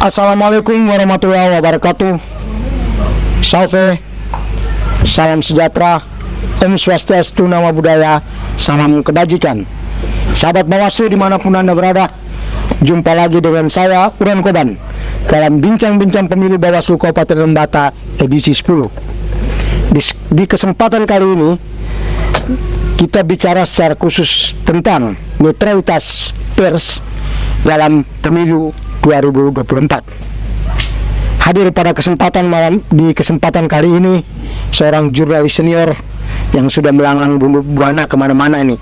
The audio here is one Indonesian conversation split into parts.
Assalamualaikum warahmatullahi wabarakatuh. Salve, salam sejahtera, Om Swastiastu, Namo Buddhaya, salam kebajikan. Sahabat Bawaslu dimanapun Anda berada, jumpa lagi dengan saya, Uran Koban, dalam bincang-bincang pemilu Bawaslu Kabupaten Lembata edisi 10. Di kesempatan kali ini, kita bicara secara khusus tentang netralitas pers dalam pemilu 2024. Hadir pada di kesempatan kali ini seorang jurnalis senior yang sudah melanglang buana kemana-mana ini.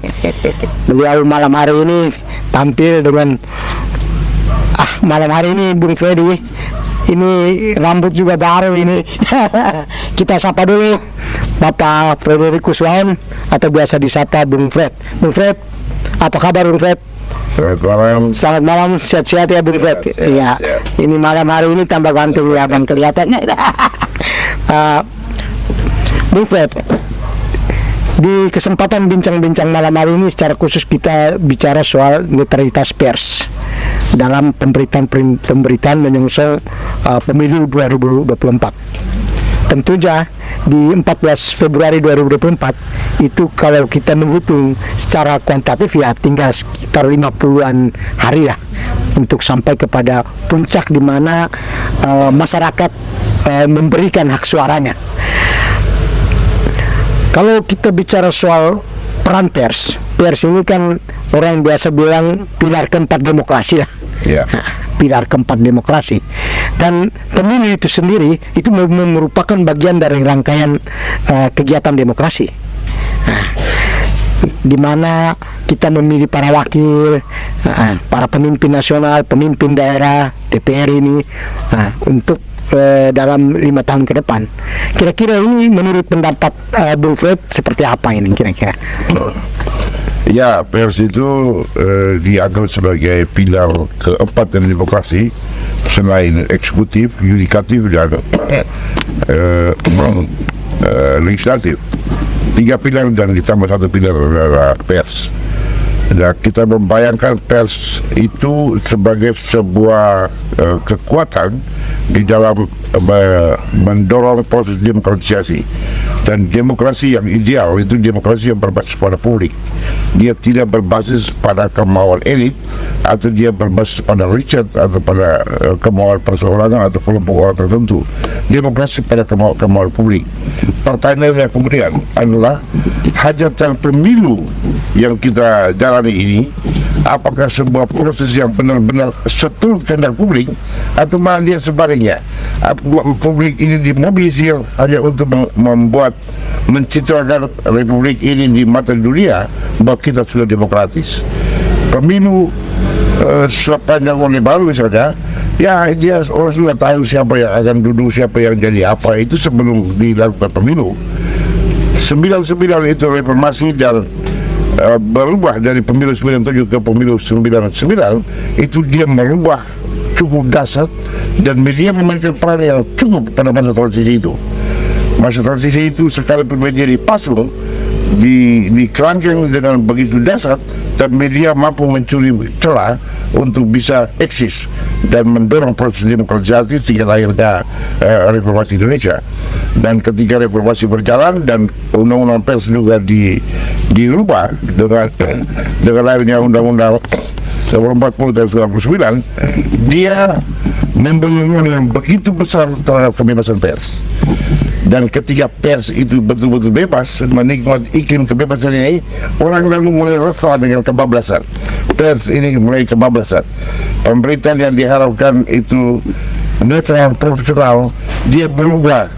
Beliau malam hari ini tampil dengan malam hari ini Bung Freddy, ini rambut juga baru ini. Kita sapa dulu Bapak Frederikus Waon, atau biasa disapa Bung Fred. Bung Fred, apa kabar Bung Fred? Selamat malam. Selamat malam, sehat-sehat ya Bung Fred. Iya, ini malam hari ini tambah ganteng ya Bang kelihatannya. Bung Fred, di kesempatan bincang-bincang malam hari ini secara khusus kita bicara soal netralitas pers dalam pemberitaan menyongsong pemilu 2024. Tentunya di 14 Februari 2024 itu kalau kita menghitung secara kuantitatif ya tinggal sekitar 50-an hari lah untuk sampai kepada puncak di mana masyarakat memberikan hak suaranya. Kalau kita bicara soal peran pers ini kan orang biasa bilang pilar keempat demokrasi lah. Ya. Pilar keempat demokrasi, dan pemilu itu sendiri itu merupakan bagian dari rangkaian kegiatan demokrasi, di mana kita memilih para wakil, para pemimpin nasional, pemimpin daerah, DPR ini untuk dalam 5 tahun ke depan. Kira-kira ini menurut pendapat Bung Fred seperti apa ini kira-kira? Ya, pers itu dianggap sebagai pilar keempat dari demokrasi selain eksekutif, yudikatif, dan legislatif. 3 pilar dan ditambah 1 pilar adalah pers. Dan kita membayangkan pers itu sebagai sebuah kekuatan di dalam mendorong proses demokratisasi. Dan demokrasi yang ideal itu demokrasi yang berbasis pada publik. Dia tidak berbasis pada kemauan elit, atau dia berbasis pada riset, atau pada kemauan perseorangan atau kelompok orang tertentu. Demokrasi pada kemauan publik. Pertanyaannya kemudian adalah hajatan pemilu yang kita jalani ini, apakah sebuah proses yang benar-benar seturut kehendak publik, atau malah dia sebaliknya, publik ini dimobilisir hanya untuk mencitrakan republik ini di mata dunia bahwa kita sudah demokratis. Pemilu sepanjang Orde Baru misalnya, ya dia orang sudah tahu siapa yang akan duduk, siapa yang jadi apa, itu sebelum dilakukan pemilu. 99 itu reformasi dan berubah dari pemilu 97 ke pemilu 99, itu dia merubah cukup dasar, dan media memainkan peran yang cukup pada masa transisi itu. Masa transisi itu sekalipun media dipasung, dikelangkang dengan begitu dasar, dan media mampu mencuri celah untuk bisa eksis dan mendorong proses demokratisasi sehingga lahirnya reformasi Indonesia. Dan ketika reformasi berjalan dan undang-undang pers juga dirubah dengan lahirnya undang-undang 40 dan 99, dia memberi ruang yang begitu besar terhadap kebebasan pers. Dan ketika pers itu betul-betul bebas menikmati iklim kebebasan ini, orang lalu mulai resah dengan kebablasan. Pers ini mulai kebablasan. Pemberitaan yang diharapkan itu netral, profesional, dia berubah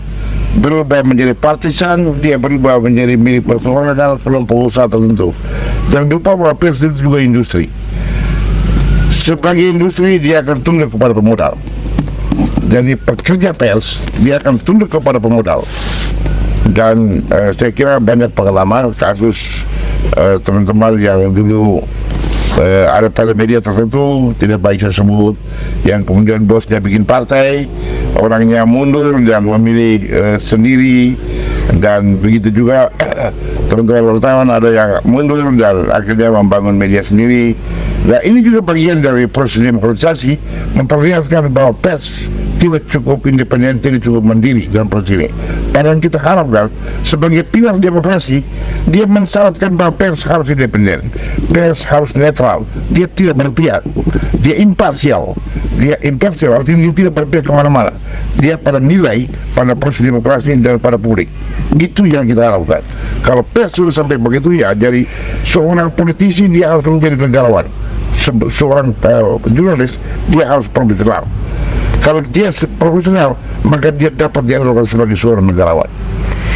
menjadi partisan, dia berubah menjadi milik perseorangan, kelompok usaha tertentu. Dan lupa bahwa pers itu juga industri. Sebagai industri, dia akan tunduk kepada pemodal. Jadi pekerja pers, dia akan tunduk kepada pemodal. Dan saya kira banyak pengalaman kasus teman-teman yang dulu ada pada media tertentu, tidak baik saya sebut, yang kemudian bosnya bikin partai, orangnya mundur dan memilih sendiri, dan begitu juga teman-teman wartawan ada yang mundur dan akhirnya membangun media sendiri. Nah, ini juga bagian dari proses demokratisasi, memperlihatkan bahwa pers tidak cukup independen, tidak cukup mandiri dalam proses ini. Padahal kita harapkan sebagai pilar demokrasi, dia mensyaratkan bahwa pers harus independen, pers harus netral, dia tidak berpihak, dia imparsial. Dia imparsial, artinya dia tidak berpihak kemana-mana. Dia pada nilai, pada proses demokrasi dan pada publik. Itu yang kita harapkan. Kalau pers sudah sampai begitu, ya jadi seorang politisi dia harus menjadi negarawan, seorang jurnalis dia harus profesional. Kalau dia profesional, maka dia dapat dianggap sebagai seorang negarawan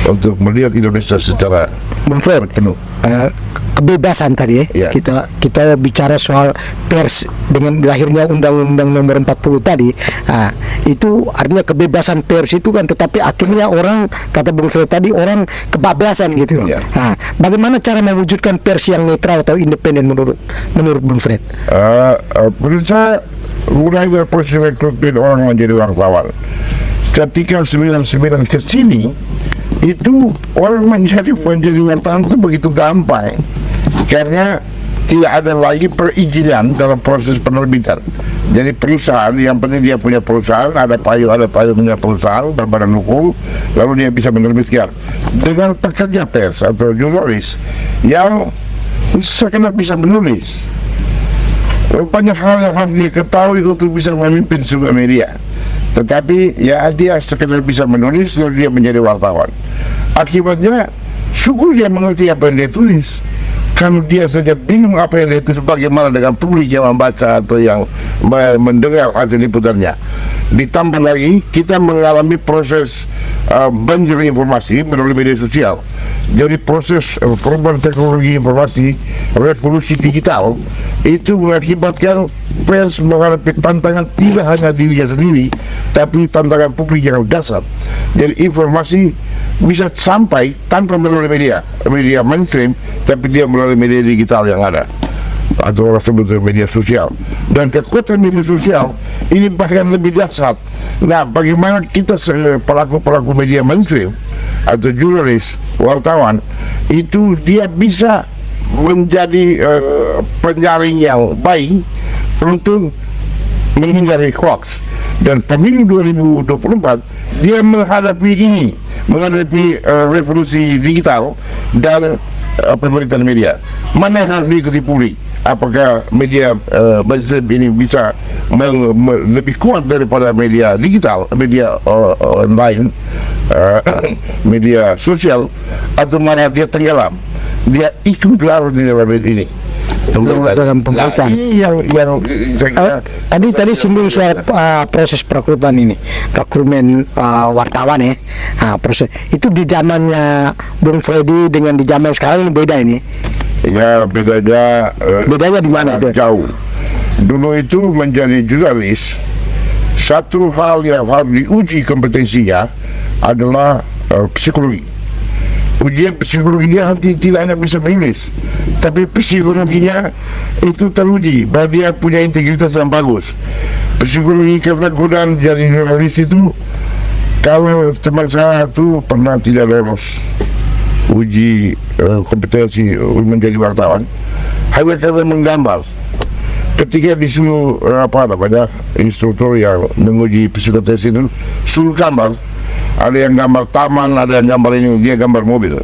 untuk melihat Indonesia secara penuh. Kebebasan tadi Ya. kita bicara soal pers dengan lahirnya Undang-Undang Nomor 40 tadi, itu artinya kebebasan pers itu kan, tetapi akhirnya orang, kata Bung Fred tadi, orang kebablasan gitu. Ya. Bagaimana cara mewujudkan pers yang netral atau independen menurut Bung Fred? Menurut saya mulai dari proses rekrutmen orang menjadi wartawan. Ketika 99 ke sini, itu orang menjadi wartawan itu begitu gampang, karena tidak ada lagi perizinan dalam proses penerbitan. Jadi perusahaan, yang penting dia punya perusahaan, ada payungnya perusahaan berbadan hukum, lalu dia bisa menerbitkan. Dengan pekerja pers atau jurnalis yang sekedar bisa menulis, banyak hal yang harus diketahui untuk bisa memimpin sebuah media. Tetapi ya dia sekedar bisa menulis lalu dia menjadi wartawan. Akibatnya syukur dia mengerti apa yang dia tulis. Kalau dia saja bingung apa yang dia tulis, bagaimana dengan publik yang membaca atau yang mendengar hasil liputannya. Ditambah lagi kita mengalami proses banjir informasi melalui media sosial. Jadi proses perubahan teknologi informasi, revolusi digital, itu mengakibatkan pers menghadapi tantangan tidak hanya dirinya sendiri, tapi tantangan publik yang dasar. Jadi informasi bisa sampai tanpa melalui media mainstream, tapi dia melalui media digital yang ada, atau orang sebut media sosial. Dan kekuatan media sosial ini bahkan lebih dahsyat. Nah, bagaimana kita pelaku media mainstream atau jurnalis, wartawan, itu dia bisa menjadi penyaring yang baik untuk menghindari hoax. Dan pemilu 2024 dia menghadapi revolusi digital dan pemerintahan media. Mana yang harus diikuti publik? Apakah media mainstream ini bisa lebih kuat daripada media digital, media online, media sosial, atau mana dia tenggelam, dia ikut larut di dalam ini dalam pemerintahan. Nah, ini yang saya kira, tadi singgung soal proses rekrutmen wartawan ya. Proses itu di zamannya Bung Freddy dengan di zaman sekarang ini beda ini. ya bedanya di mana itu? jauh. Dulu itu menjadi jurnalis, satu hal yang harus diuji kompetensinya adalah psikologi. Ujian psikologinya tidak hanya bisa menulis, tapi psikologinya itu teruji bahwa dia punya integritas yang bagus. Psikologi karena godaan jadi jurnalis itu, kalau teman saya itu pernah tidak lolos uji kompetensi menjadi wartawan hanya karena menggambar. Ketika disuruh instruktur yang menguji psikotes itu suruh gambar, ada yang gambar taman, ada yang gambar ini, dia gambar mobil,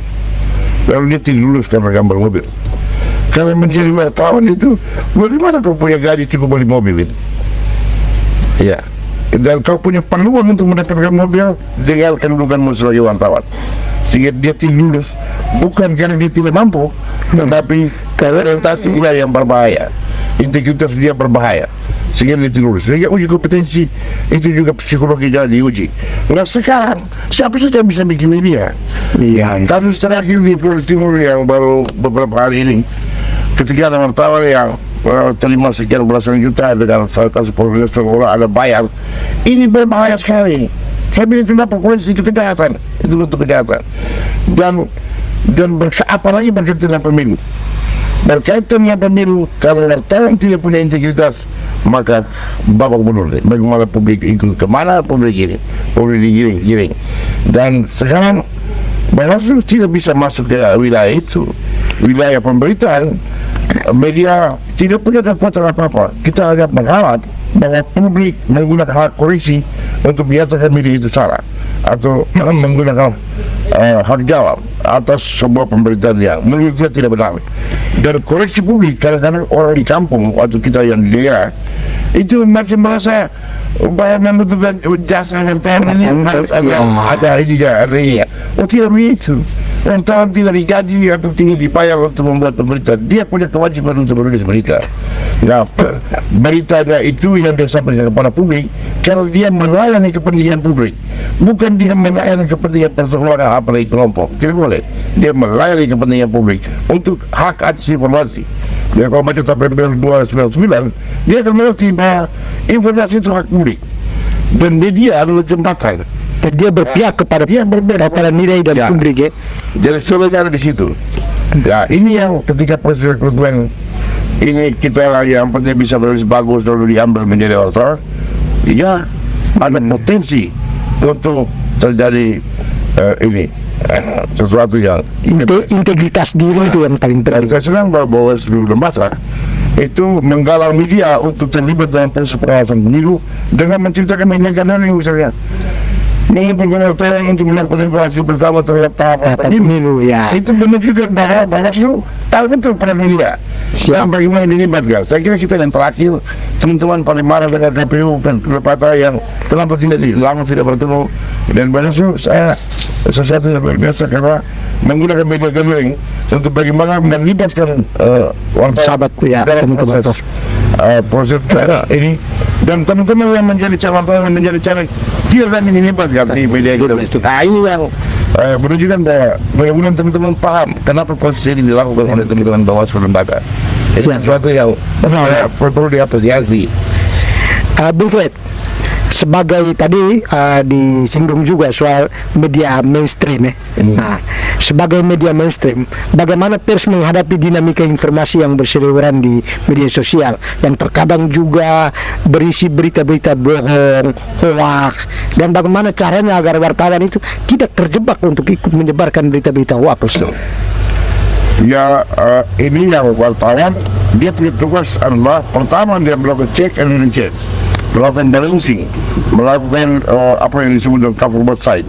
lalu dia tidak lulus karena gambar mobil. Karena menjadi wartawan itu, bagaimana kau punya gaji cukup beli mobil itu? Ya, dan kau punya peluang untuk mendapatkan mobil dengan kedudukanmu sebagai wartawan, sehingga dia tidak lulus bukan karena dia tidak mampu, tetapi karena orientasi yang berbahaya, integritas dia berbahaya, sehingga dia tidak lulus. Sehingga uji kompetensi itu juga psikologi jadi diuji. Nah sekarang siapa saja bisa bikin media. Iya. Kasus terakhir di Flores Timur yang baru beberapa hari ini, ketika ada wartawan yang terima sekian belasan juta dengan kasus profesor orang ada bayar, ini berbahaya sekali. Saya bilang kenapa polisi itu kejahatan, itu untuk kejahatan, dan apalagi berkaitan dengan pemilu. berkaitan dengan pemilu, kalau wartawan tidak punya integritas, maka babak belur. Bagaimana publik ikut kemana publik ini, publik digiring. Dan sekarang Bawaslu tidak bisa masuk ke wilayah itu, wilayah pemberitaan. Media tidak punya kekuatan apa-apa. Kita agak berharap bahwa publik menggunakan hak koreksi untuk menyatakan media itu salah, atau menggunakan hak jawab atas sebuah pemberitaan yang menurut kita tidak benar. Dan koreksi publik, kadang-kadang orang di kampung atau kita yang di daerah itu masih merasa bahwa membutuhkan jasa wartawan ini harus ada ini. Oh, tidak begitu. Wartawan tidak digaji atau tidak dibayar untuk membuat pemberitaan. Dia punya kewajiban untuk menulis berita. Nah, beritanya itu yang dia sampaikan kepada publik kalau dia melayani kepentingan publik, bukan dia melayani kepentingan perseorangan apalagi kelompok. Tidak boleh. Dia melayani kepentingan publik untuk hak atas informasi. Ya, kalau baca TPPL 299, dia akan mengerti bahwa informasi itu hak publik dan media adalah jembatan. Dan dia berpihak kepada nilai dan Ya. publik ya. Jadi sebenarnya ada di situ. Ya, ini yang ketika proses rekrutmen ini kita yang penting bisa menulis bagus lalu diambil menjadi author, ya ada potensi untuk terjadi sesuatu yang Integritas diri itu yang paling dan penting. saya senang bahwa seluruh lembaga itu menggalang media untuk terlibat dalam proses pengawasan pemilu dengan menceritakan media ini misalnya. Ini pengguna orang untuk melakukan informasi bersama terhadap tahapan Pemilu ya. itu menunjukkan bahwa Bawaslu tahu betul pada media dan bagaimana dilibatkan. Saya kira kita yang terakhir, teman-teman paling marah dengan KPU dan Kepala yang kenapa lama tidak bertemu, dan Bawaslu saya sesuatu yang luar biasa karena menggunakan media gathering untuk bagaimana melibatkan Sahabat ya, dalam teman-teman. proses ini, dan teman-teman yang menjadi calon yang menjadi caleg tidak lagi dilibatkan di media itu. Nah, ini yang menunjukkan bahwa mudah-mudahan teman-teman paham kenapa proses ini dilakukan oleh teman-teman Bawaslu lembaga. Ini sesuatu yang perlu diapresiasi. Bung Fred, sebagai tadi disinggung juga soal media mainstream ya. Nah, sebagai media mainstream, bagaimana pers menghadapi dinamika informasi yang berseliweran di media sosial yang terkadang juga berisi berita-berita bohong, hoax, dan bagaimana caranya agar wartawan itu tidak terjebak untuk ikut menyebarkan berita-berita hoax? Ya, ini yang wartawan dia punya tugas adalah pertama dia melakukan check and recheck, melakukan balancing, melakukan apa yang disebut dengan cover both side.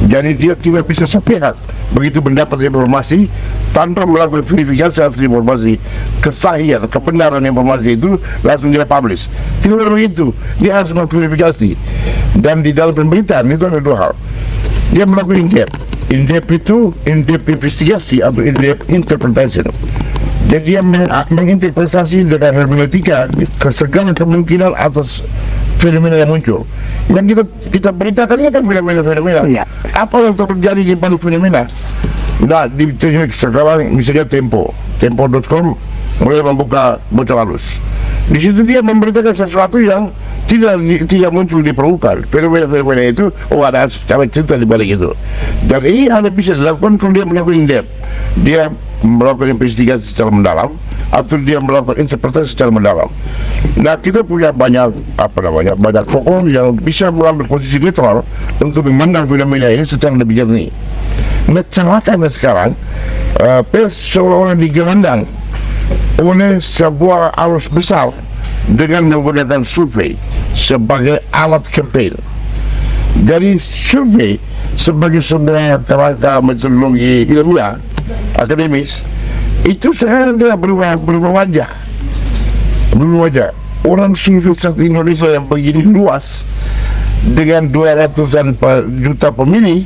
Jadi dia tidak bisa sepihak begitu mendapat informasi tanpa melakukan verifikasi atas informasi, kesahihan, kebenaran informasi itu langsung dia publish. Tidak boleh begitu, dia harus memverifikasi. Dan di dalam pemberitaan itu ada dua hal. Dia melakukan in-depth itu in-depth investigasi atau in-depth interpretation. Jadi dia menginterpretasi dengan hermeneutika ke segala kemungkinan atas fenomena yang muncul. Yang kita beritakan ini kan fenomena-fenomena. Iya. Apa yang terjadi di balik fenomena? Nah, di sekarang misalnya Tempo.com mulai membuka bocor halus. Di situ dia memberitakan sesuatu yang tidak muncul di permukaan. Fenomena-fenomena itu, ada cara cerita di balik itu. Dan ini hanya bisa dilakukan kalau dia melakukan in-depth. Dia melakukan investigasi secara mendalam atau dia melakukan interpretasi secara mendalam. Nah, kita punya banyak tokoh yang bisa mengambil posisi netral untuk memandang fenomena ini secara lebih jernih. Nah, celakanya sekarang pers seolah-olah digelandang oleh sebuah arus besar dengan menggunakan survei sebagai alat campaign. Jadi survei sebagai sebuah kerangka metodologi ilmiah akademis itu sekarang dia berubah wajah. Orang survei satu Indonesia yang begini luas dengan 200-an juta pemilih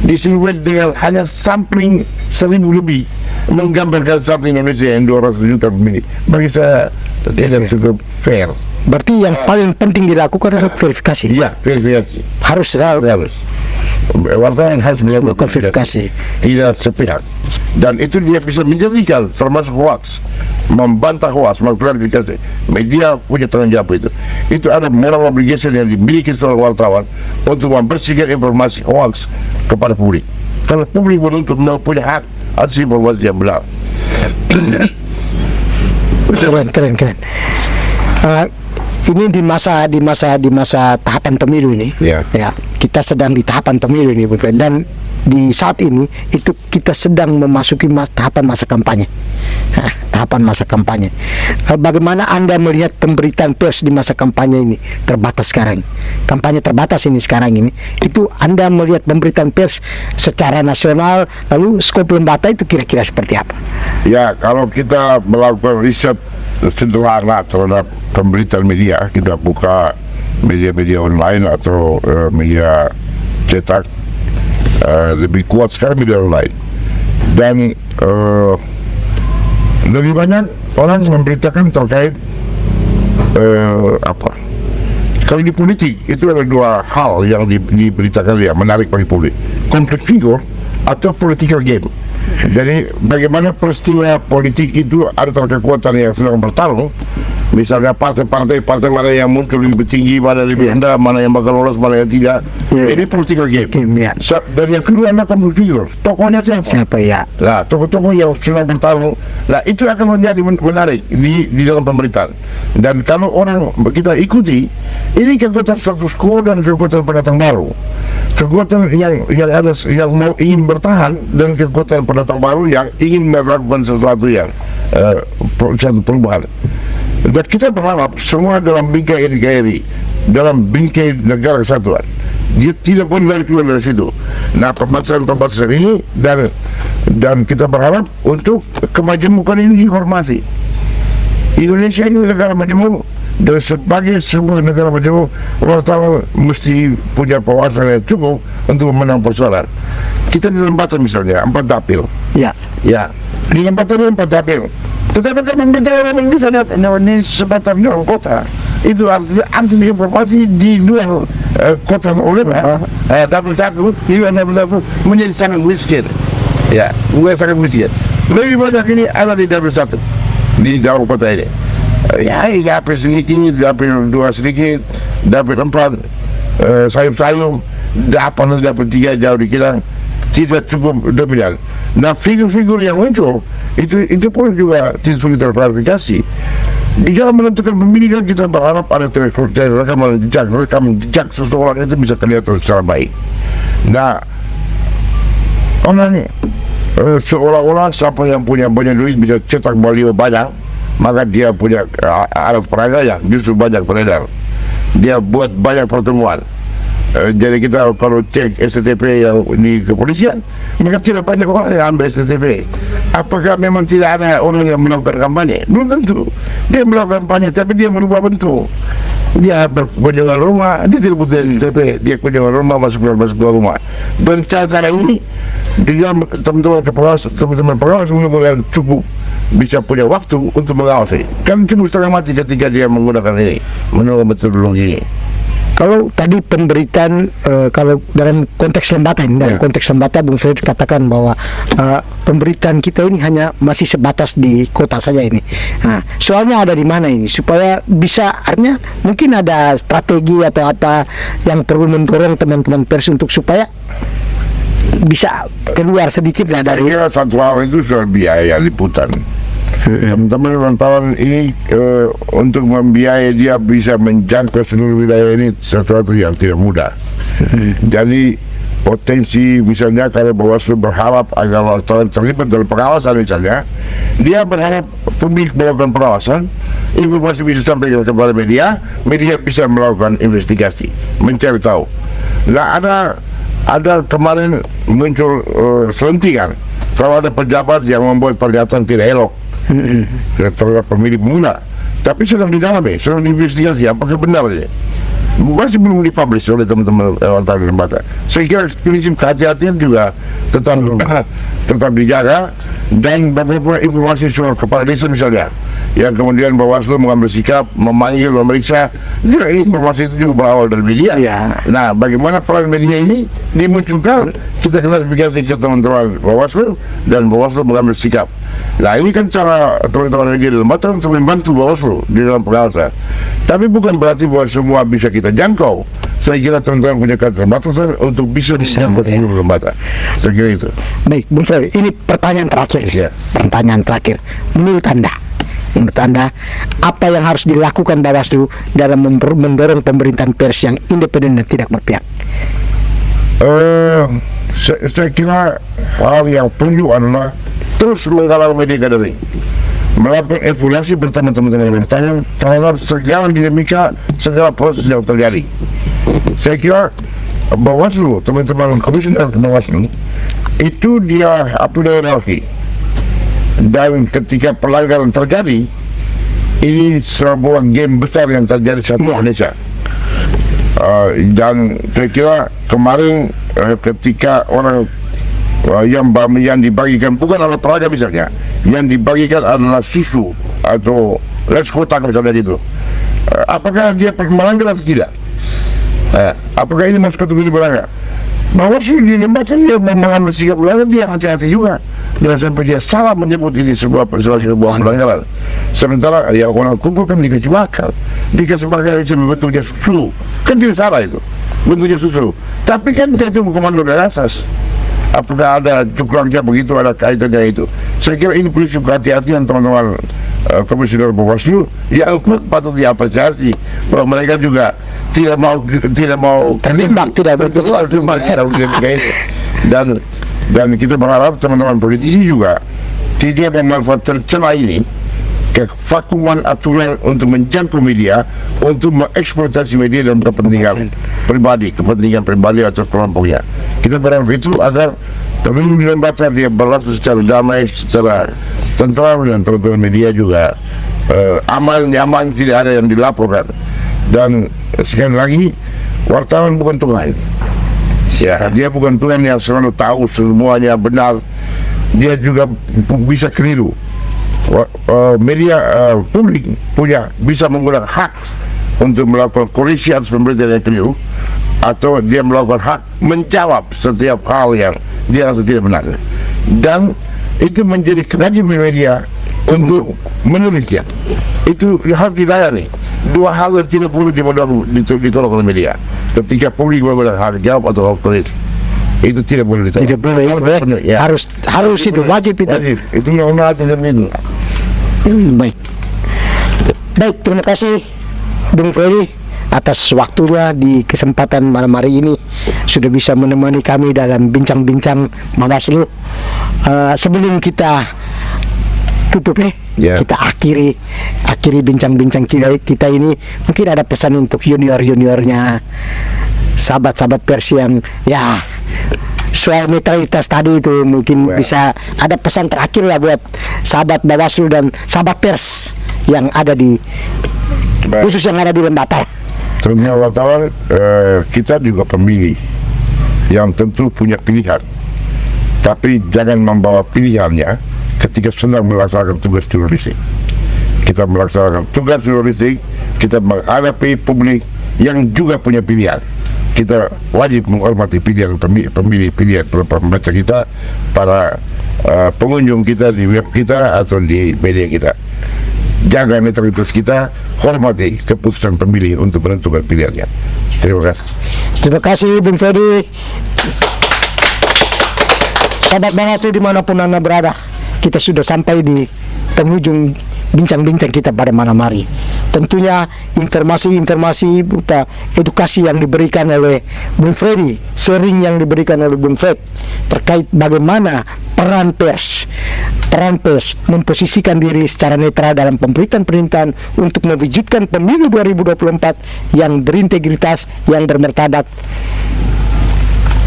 disurvei dengan hanya sampling 1000 lebih menggambarkan satu Indonesia yang 200 juta pemilih. Bagi saya tidak cukup fair. Berarti yang paling penting dilakukan adalah verifikasi. Iya, verifikasi. Harus selalu Harus. Wartawan harus melakukan verifikasi. Tidak sepihak. Dan itu dia bisa menjadikan termasuk hoax, membantah hoax, mengklarifikasi. Media punya tanggung jawab itu. Itu ada moral obligation yang dimiliki seorang wartawan untuk membersihkan informasi hoax kepada publik. Karena publik menuntut punya hak atas informasi yang benar. Keren. Ini di masa tahapan pemilu ini, Ya. ya, kita sedang di tahapan pemilu ini, Bung Ferry. Dan di saat ini itu kita sedang memasuki tahapan masa kampanye. Tahapan masa kampanye. Bagaimana Anda melihat pemberitaan pers di masa kampanye ini terbatas sekarang? Kampanye terbatas ini sekarang ini. Itu Anda melihat pemberitaan pers secara nasional, lalu skop Lembata itu kira-kira seperti apa? Ya, kalau kita melakukan riset sederhana terhadap pemberitaan media, kita buka media-media online atau media cetak, lebih kuat sekali media online. Dan lebih banyak orang memberitakan terkait kalau di politik itu ada dua hal yang diberitakan ya menarik bagi publik: konflik figur atau political game. Jadi bagaimana peristiwa politik itu antara kekuatan yang sedang bertarung, misalnya partai mana yang muncul lebih tinggi, mana lebih rendah, mana yang bakal lolos, mana yang tidak. Ini political game. Ya. Dan yang kedua adalah konflik figur. Tokohnya siapa? Ya? Nah, tokoh-tokoh yang sedang bertarung, nah itu akan menjadi menarik di dalam pemerintahan. Dan kalau orang kita ikuti, ini kekuatan status quo dan kekuatan pendatang baru, kekuatan yang ada yang mau ingin bertahan, dan kekuatan pendatang baru yang ingin melakukan sesuatu yang satu perubahan. Dan kita berharap semua dalam bingkai NKRI, dalam bingkai negara kesatuan, dia tidak boleh lari keluar dari situ. Nah, pembatasan ini dan kita berharap untuk kemajemukan ini dihormati. Indonesia ini negara majemuk, dan sebagai sebuah negara majemuk, wartawan mesti punya wawasan yang cukup untuk memenang persoalan. Kita di Lembata misalnya 4 dapil. Ya. Di Lembata ada 4 dapil. Tetapi kan pemerintah misalnya ini sebatas dalam kota, itu artinya informasi di luar kota oleh dapil 1, dapil 1 menjadi sangat miskin. Ya, gue sangat miskin. Lebih banyak ini ada di dapil 1 di dalam kota ini. Ya, dapil sedikit, dapil 2 sedikit, dapil 4 sayup-sayup, dapil 3 jauh dikira tidak cukup dominan. Nah, figur-figur yang muncul itu pun juga tidak sulit terklarifikasi. Di dalam menentukan pemilihan kita berharap ada rekaman jejak seseorang itu bisa kelihatan secara baik. Nah, orang seolah-olah siapa yang punya banyak duit bisa cetak baliho banyak, maka dia punya alat peraga yang justru banyak beredar. Dia buat banyak pertemuan. Jadi kita kalau cek STP yang di kepolisian, maka tidak banyak orang yang ambil STP. Apakah memang tidak ada orang yang melakukan kampanye? Belum tentu. Dia melakukan kampanye, tapi dia merubah bentuk. Dia berkunjungan rumah, dia tidak butuh STP. Dia kunjungan rumah, masuk ke rumah. Dan cara ini, dia teman-teman pengawas mulai cukup bisa punya waktu untuk mengawasi. Kan cukup setengah mati ketika dia menggunakan ini, menurut metodologi ini. Kalau tadi pemberitaan kalau dalam konteks Lembata ini, dalam konteks Lembata, Bung Ferry katakan bahwa pemberitaan kita ini hanya masih sebatas di kota saja ini. Nah, soalnya ada di mana ini supaya bisa, artinya mungkin ada strategi atau apa yang perlu mendorong teman-teman pers untuk supaya bisa keluar sedikit lah dari. Saya kira satu hal itu soal biaya liputan. Teman-teman wartawan ini untuk membiayai dia bisa menjangkau seluruh wilayah ini sesuatu yang tidak mudah. Jadi potensi misalnya kalau Bawaslu berharap agar wartawan terlibat dalam pengawasan misalnya, dia berharap publik melakukan pengawasan, informasi bisa sampai kepada media bisa melakukan investigasi, mencari tahu. Nah, ada kemarin muncul selentingan kalau ada pejabat yang membuat pernyataan tidak elok terhadap pemilih pemula, tapi sedang didalami, sedang diinvestigasi apakah benar ini. Masih belum dipublish oleh teman-teman wartawan Lembata. Saya kira prinsip kehati-hatian juga tetap dijaga, dan beberapa informasi soal kepala desa misalnya yang kemudian Bawaslu mengambil sikap memanggil, memeriksa, juga informasi itu juga berawal dari media. Nah, bagaimana peran media ini dimunculkan, kita klarifikasi ke teman-teman Bawaslu, dan Bawaslu mengambil sikap. Nah, ini kan cara teman-teman media di Lembata untuk membantu Bawaslu di dalam pengawasan. Tapi bukan berarti bahwa semua bisa kita jangkau. Saya kira teman-teman punya keterbatasan untuk bisa dijangkau di Lembata. Saya kira itu. Baik, Bung Ferry, ini pertanyaan terakhir. Pertanyaan terakhir. Menurut Anda, Menurut Anda, apa yang harus dilakukan Bawaslu dalam mendorong pemerintahan pers yang independen dan tidak berpihak? Saya kira hal yang perlu adalah terus menghalau media gathering, melakukan evaluasi bersama teman-teman media terhadap segala dinamika, segala proses yang terjadi. Saya kira Bawaslu, teman-teman komisioner Bawaslu itu dia apalagi, dan ketika pelanggaran terjadi, ini sebuah game besar yang terjadi saat Indonesia. Dan saya kira kemarin ketika orang yang dibagikan bukan adalah pelajar misalnya, yang dibagikan adalah susu atau les kotak misalnya gitu, apakah dia melanggar atau tidak? Apakah ini masuk kategori melanggar? Bawaslu di jembatan dia mengambil sikap melanggar, dia hati-hati juga, jangan sampai dia salah menyebut ini sebuah pelanggaran. Sementara ya orang kumpulkan dikasih makan itu bentuknya susu, kan tidak salah itu, bentuknya susu. Tapi kan kita tunggu komando dari atas. Apakah ada cukurangnya begitu, ada kaitannya itu? Saya kira ini perlu kehati-hatian teman-teman komisioner Bawaslu yang patut diapresiasi bahwa mereka juga tidak mau terlibat, tidak betul. Dan kita berharap teman-teman politisi juga tidak memanfaatkan celah ini kevakuman aturan untuk menjangkau media, untuk mengeksploitasi media dalam kepentingan pribadi atau kelompoknya. Kita berharap itu agar pemilu di Lembata dia berlangsung secara damai, secara tentram, dan teman-teman media juga aman, tidak ada yang dilaporkan. Dan sekali lagi, wartawan bukan Tuhan. Ya, dia bukan Tuhan yang selalu tahu semuanya benar. Dia juga bisa keliru. Media publik bisa menggunakan hak untuk melakukan koreksi atas pemberitaan yang keliru, atau dia melakukan hak menjawab setiap hal yang dia rasa tidak benar, dan itu menjadi kewajiban media untuk menulisnya. Itu harus dilayani. Dua hal yang tidak boleh ditolak oleh media ketika publik memiliki hak jawab atau hak koreksi. Itu tidak boleh ditolak. Tidak boleh, ya. Harus itu wajib itu. Itu undang-undang itu. Baik, terima kasih Bung Ferry atas waktunya di kesempatan malam hari ini, sudah bisa menemani kami dalam bincang-bincang Bawaslu. Sebelum kita tutup kita akhiri bincang-bincang kita ini, mungkin ada pesan untuk juniornya, sahabat-sahabat pers yang soal netralitas tadi itu, mungkin bisa ada pesan terakhir lah buat sahabat Bawaslu dan sahabat pers yang ada di khusus yang ada di Lembata. Terutama wartawan, kita juga pemilih yang tentu punya pilihan, tapi jangan membawa pilihannya ketika sedang melaksanakan tugas jurnalistik. Kita melaksanakan tugas jurnalistik, kita menghadapi publik yang juga punya pilihan. Kita wajib menghormati pilihan pemilih pembaca kita, para pengunjung kita di web kita atau di media kita. Jaga netralitas kita, hormati keputusan pemilih untuk menentukan pilihannya. Terima kasih. Terima kasih Bung Ferry. Sahabat Bawaslu dimanapun Anda berada, kita sudah sampai di penghujung bincang-bincang kita pada malam hari. Tentunya informasi berupa edukasi yang diberikan oleh Bung Ferry, sering yang diberikan oleh Bung Fred terkait bagaimana peran pers memposisikan diri secara netral dalam pemberitaan untuk mewujudkan pemilu 2024 yang berintegritas, yang bermartabat.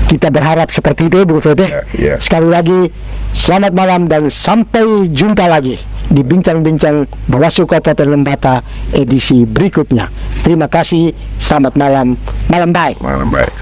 Kita berharap seperti itu, Bung Fred. Sekali lagi selamat malam dan sampai jumpa lagi di bincang-bincang Bawaslu Kabupaten Lembata edisi berikutnya. Terima kasih, selamat malam, malam baik. Malam baik.